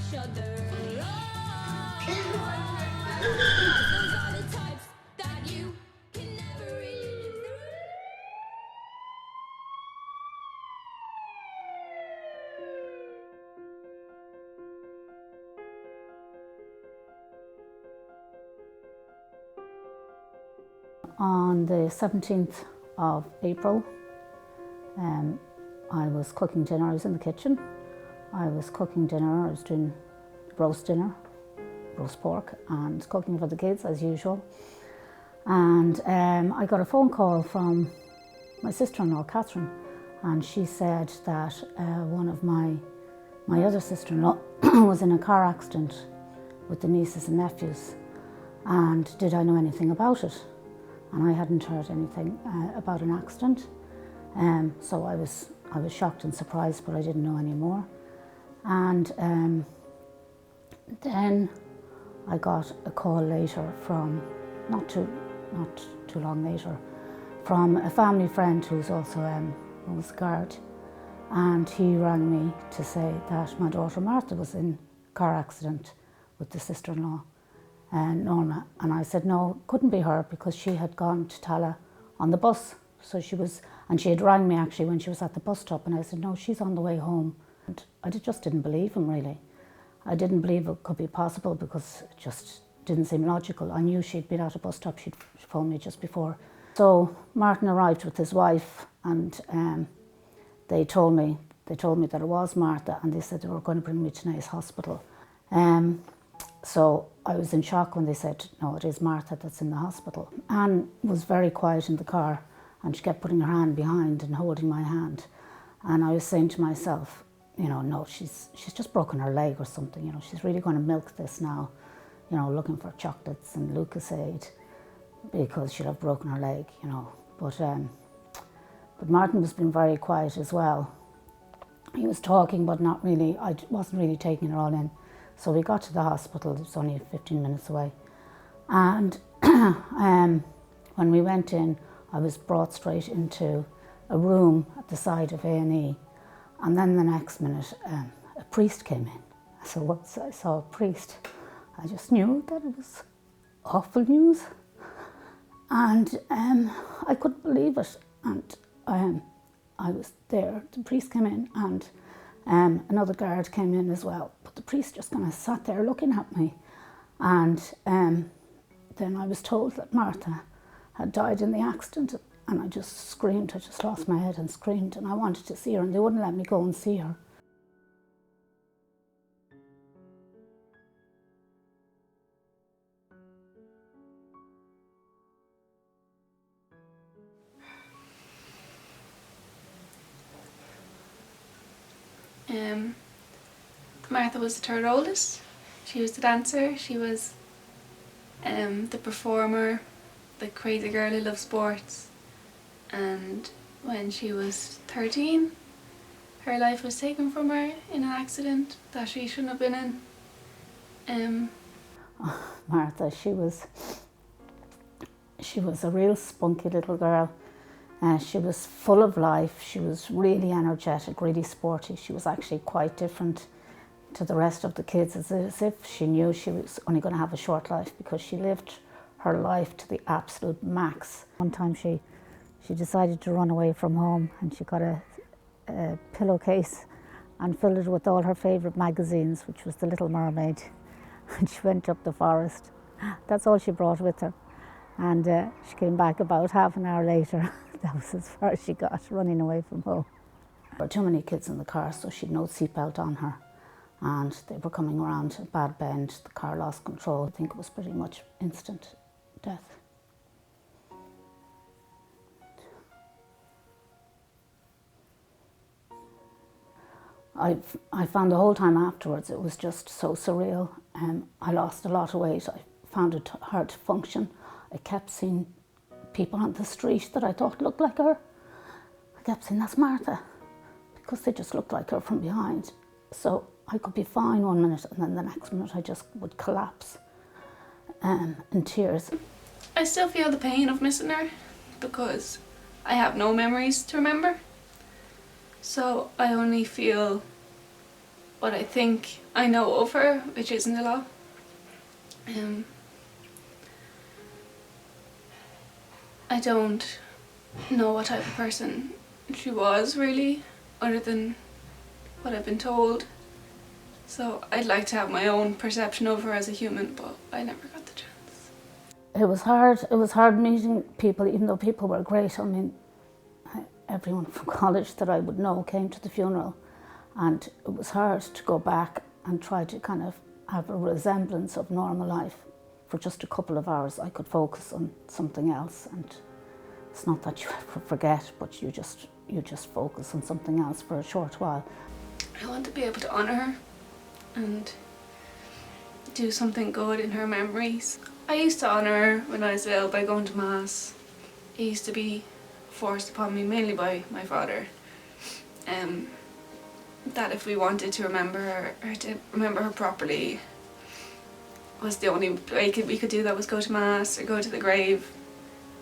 each other. Those are the types that you can never really live through. On the 17th of April, I was cooking dinner. I was in the kitchen. I was cooking dinner. I was doing roast dinner, roast pork, and cooking for the kids as usual. And I got a phone call from my sister-in-law, Catherine, and she said that one of my other sister-in-law was in a car accident with the nieces and nephews, and did I know anything about it? And I hadn't heard anything about an accident, so I was shocked and surprised, but I didn't know any more. And then I got a call later from, not too long later, from a family friend who's also was a guard, and he rang me to say that my daughter Martha was in a car accident with the sister-in-law, Norma. And I said no, couldn't be her, because she had gone to Tala on the bus. So she was, and she had rang me actually when she was at the bus stop, and I said no, she's on the way home. And I just didn't believe him, really. I didn't believe it could be possible, because it just didn't seem logical. I knew she'd been at a bus stop. She'd phoned me just before. So Martin arrived with his wife, and they told me that it was Martha, and they said they were going to bring me to Naas Hospital. So I was in shock when they said, no, it is Martha that's in the hospital. Anne was very quiet in the car, and she kept putting her hand behind and holding my hand. And I was saying to myself, you know, no, she's just broken her leg or something, you know, she's really going to milk this now, you know, looking for chocolates and Lucasade, because she'll have broken her leg, you know. But Martin was being very quiet as well. He was talking, but not really, I wasn't really taking it all in. So we got to the hospital. It was only 15 minutes away. And when we went in, I was brought straight into a room at the side of A&E. And then the next minute, a priest came in. So once I saw a priest, I just knew that it was awful news. And I couldn't believe it. And I was there. The priest came in, and another guard came in as well. But the priest just kind of sat there looking at me. And then I was told that Martha had died in the accident, and I just screamed. I just lost my head and screamed, and I wanted to see her, and they wouldn't let me go and see her. Martha was the third oldest. She was the dancer, she was the performer, the crazy girl who loved sports. And when she was 13, her life was taken from her in an accident that she shouldn't have been in. Martha, she was a real spunky little girl. She was full of life. She was really energetic, really sporty. She was actually quite different to the rest of the kids, as if she knew she was only going to have a short life, because she lived her life to the absolute max. One time she decided to run away from home, and she got a pillowcase and filled it with all her favourite magazines, which was The Little Mermaid, and she went up the forest. That's all she brought with her. And she came back about half an hour later. That was as far as she got, running away from home. There were too many kids in the car, so she had no seatbelt on her. And they were coming around a bad bend. The car lost control. I think it was pretty much instant death. I found the whole time afterwards, it was just so surreal. I lost a lot of weight. I found it hard to function. I kept seeing people on the street that I thought looked like her. I kept saying, that's Martha, because they just looked like her from behind. So I could be fine one minute, and then the next minute I just would collapse in tears. I still feel the pain of missing her, because I have no memories to remember. So I only feel what I think I know of her, which isn't a lot. I don't know what type of person she was really, other than what I've been told. So I'd like to have my own perception of her as a human, but I never got the chance. It was hard. It was hard meeting people, even though people were great. I mean, everyone from college that I would know came to the funeral, and it was hard to go back and try to kind of have a resemblance of normal life. For just a couple of hours I could focus on something else, and it's not that you ever forget, but you just focus on something else for a short while. I want to be able to honour her and do something good in her memories. I used to honour her when I was little by going to Mass. It used to be forced upon me mainly by my father, that if we wanted to remember her, or to remember her properly, was the only way we could do that was go to Mass or go to the grave,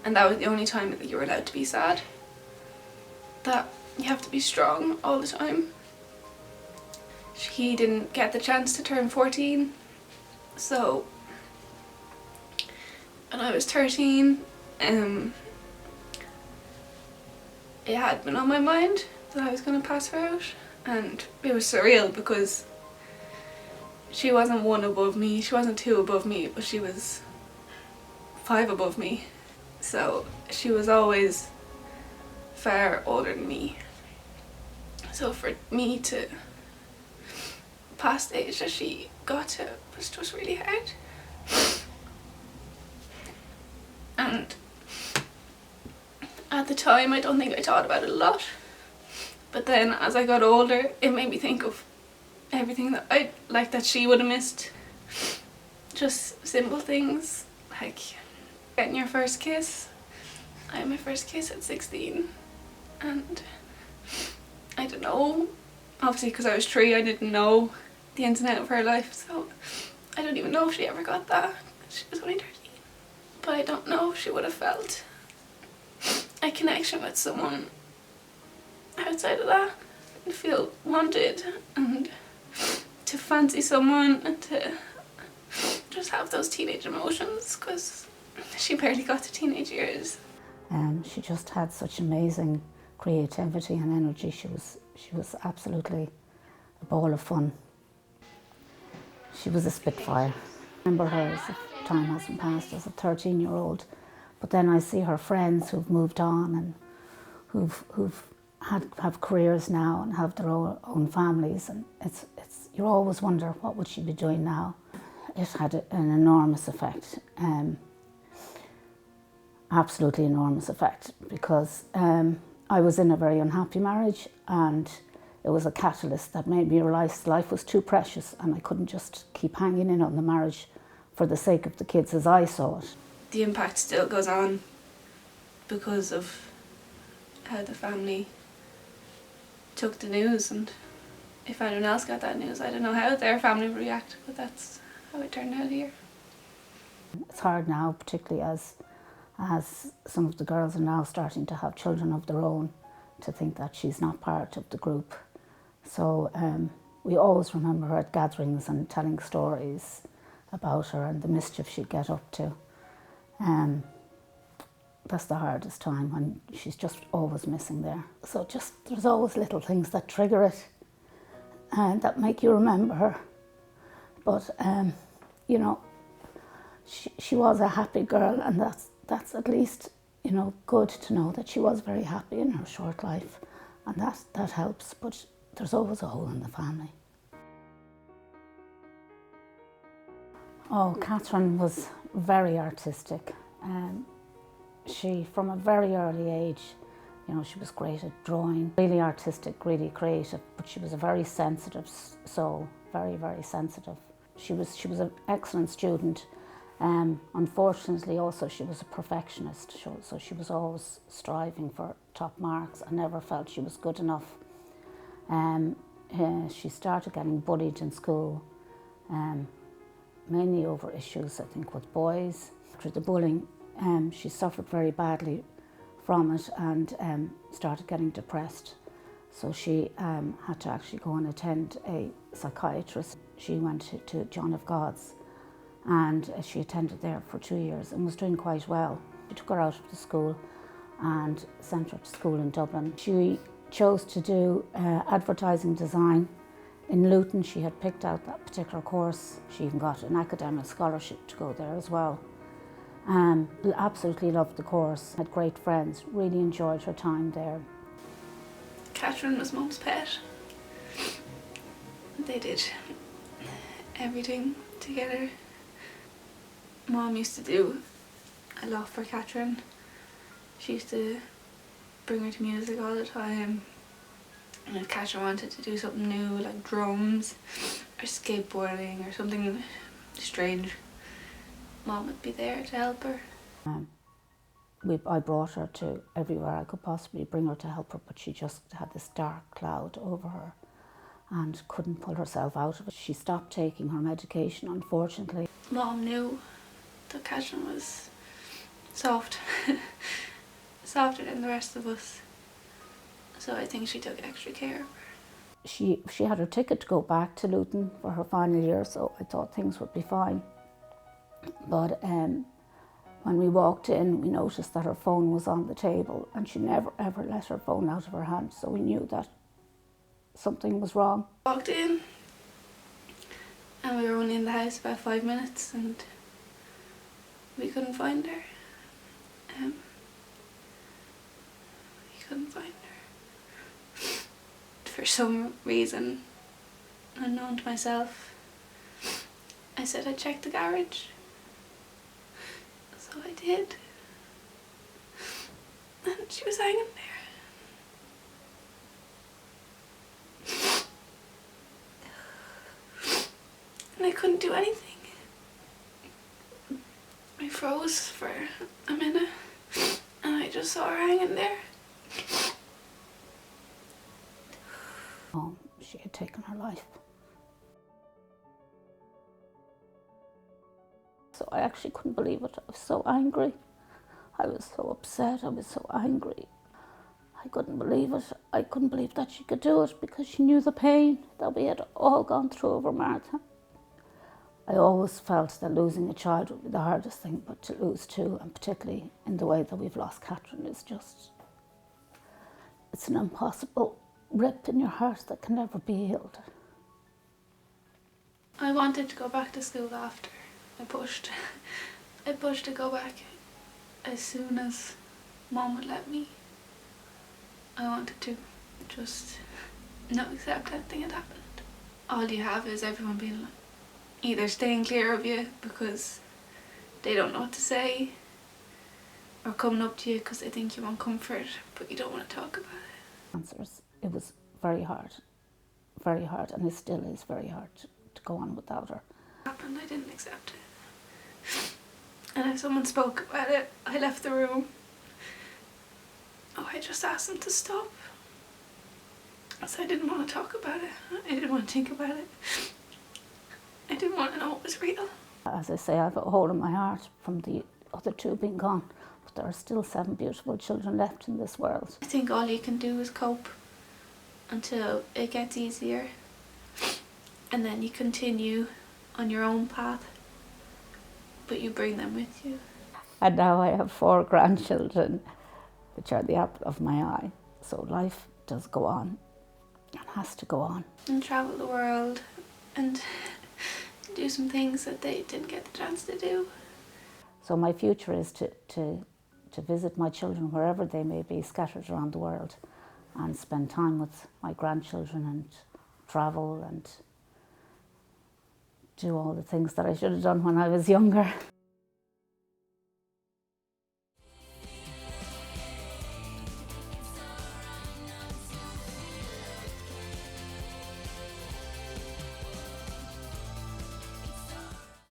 and that was the only time that you were allowed to be sad. That you have to be strong all the time. He didn't get the chance to turn 14, so when I was 13, it had been on my mind that I was going to pass her out, and it was surreal because she wasn't 1 above me, she wasn't 2 above me, but she was 5 above me. So she was always far older than me. So for me to pass the age that she got to was just really hard. And at the time I don't think I thought about it a lot. But then as I got older, it made me think of everything that I like that she would have missed. Just simple things like getting your first kiss. I had my first kiss at 16, and I don't know, obviously because I was 3 I didn't know the ins and outs of her life, so I don't even know if she ever got that. She was only 13. But I don't know if she would have felt a connection with someone outside of that, and feel wanted and to fancy someone and to just have those teenage emotions, because she barely got to teenage years. She just had such amazing creativity and energy. She was absolutely a ball of fun. She was a spitfire. I remember her, as if time hasn't passed, as a 13-year-old. But then I see her friends who've moved on and who've have careers now and have their own families, and it's you always wonder what would she be doing now. It had an enormous effect, absolutely enormous effect, because I was in a very unhappy marriage, and it was a catalyst that made me realise life was too precious and I couldn't just keep hanging in on the marriage for the sake of the kids as I saw it. The impact still goes on because of how the family took the news, and if anyone else got that news, I don't know how their family would react, but that's how it turned out here. It's hard now, particularly as some of the girls are now starting to have children of their own, to think that she's not part of the group. So we always remember her at gatherings and telling stories about her and the mischief she'd get up to. That's the hardest time, when she's just always missing there. So just there's always little things that trigger it and that make you remember her. But you know, she was a happy girl, and that's at least, you know, good to know that she was very happy in her short life, and that helps. But there's always a hole in the family. Oh, Catherine was very artistic. She, from a very early age, you know, she was great at drawing, really artistic, really creative, but she was a very sensitive soul, very, very sensitive. She was an excellent student. Unfortunately, also, she was a perfectionist, so she was always striving for top marks and never felt she was good enough. She started getting bullied in school, mainly over issues, I think, with boys. After the bullying, she suffered very badly from it and started getting depressed. So she had to actually go and attend a psychiatrist. She went to John of God's, and she attended there for 2 years and was doing quite well. She took her out of the school and sent her to school in Dublin. She chose to do advertising design. In Luton, she had picked out that particular course. She even got an academic scholarship to go there as well. Absolutely loved the course, had great friends, really enjoyed her time there. Catherine was Mum's pet. They did everything together. Mum used to do a lot for Catherine. She used to bring her to music all the time. And if Catherine wanted to do something new, like drums or skateboarding or something strange, Mum would be there to help her. I brought her to everywhere I could possibly bring her to help her, but she just had this dark cloud over her and couldn't pull herself out of it. She stopped taking her medication, unfortunately. Mum knew that Catherine was soft, softer than the rest of us. So I think she took extra care of her. She had her ticket to go back to Luton for her final year, so I thought things would be fine. But when we walked in, we noticed that her phone was on the table and she never ever let her phone out of her hand, so we knew that something was wrong. Walked in and we were only in the house about 5 minutes and we couldn't find her. We couldn't find her. For some reason, unknown to myself, I said I'd check the garage. So I did. And she was hanging there. And I couldn't do anything. I froze for a minute and I just saw her hanging there. She had taken her life. So I actually couldn't believe it. I was so angry. I was so upset. I was so angry. I couldn't believe it. I couldn't believe that she could do it because she knew the pain that we had all gone through over Martha. I always felt that losing a child would be the hardest thing, but to lose two, and particularly in the way that we've lost Catherine, is just, it's an impossible rip in your heart that can never be healed. I wanted to go back to school after. I pushed to go back as soon as Mum would let me. I wanted to just not accept anything had happened. All you have is everyone being like, either staying clear of you because they don't know what to say, or coming up to you because they think you want comfort but you don't want to talk about it. Answers. It was very hard, and it still is very hard to go on without her. Happened, I didn't accept it. And if someone spoke about it, I left the room. Oh, I just asked them to stop. So I didn't want to talk about it. I didn't want to think about it. I didn't want to know it was real. As I say, I have a hole in my heart from the other two being gone, but there are still 7 beautiful children left in this world. I think all you can do is cope until it gets easier, and then you continue on your own path, but you bring them with you. And now I have 4 grandchildren, which are the apple of my eye. So life does go on, and has to go on. And travel the world and do some things that they didn't get the chance to do. So my future is to visit my children wherever they may be scattered around the world, and spend time with my grandchildren and travel and do all the things that I should have done when I was younger.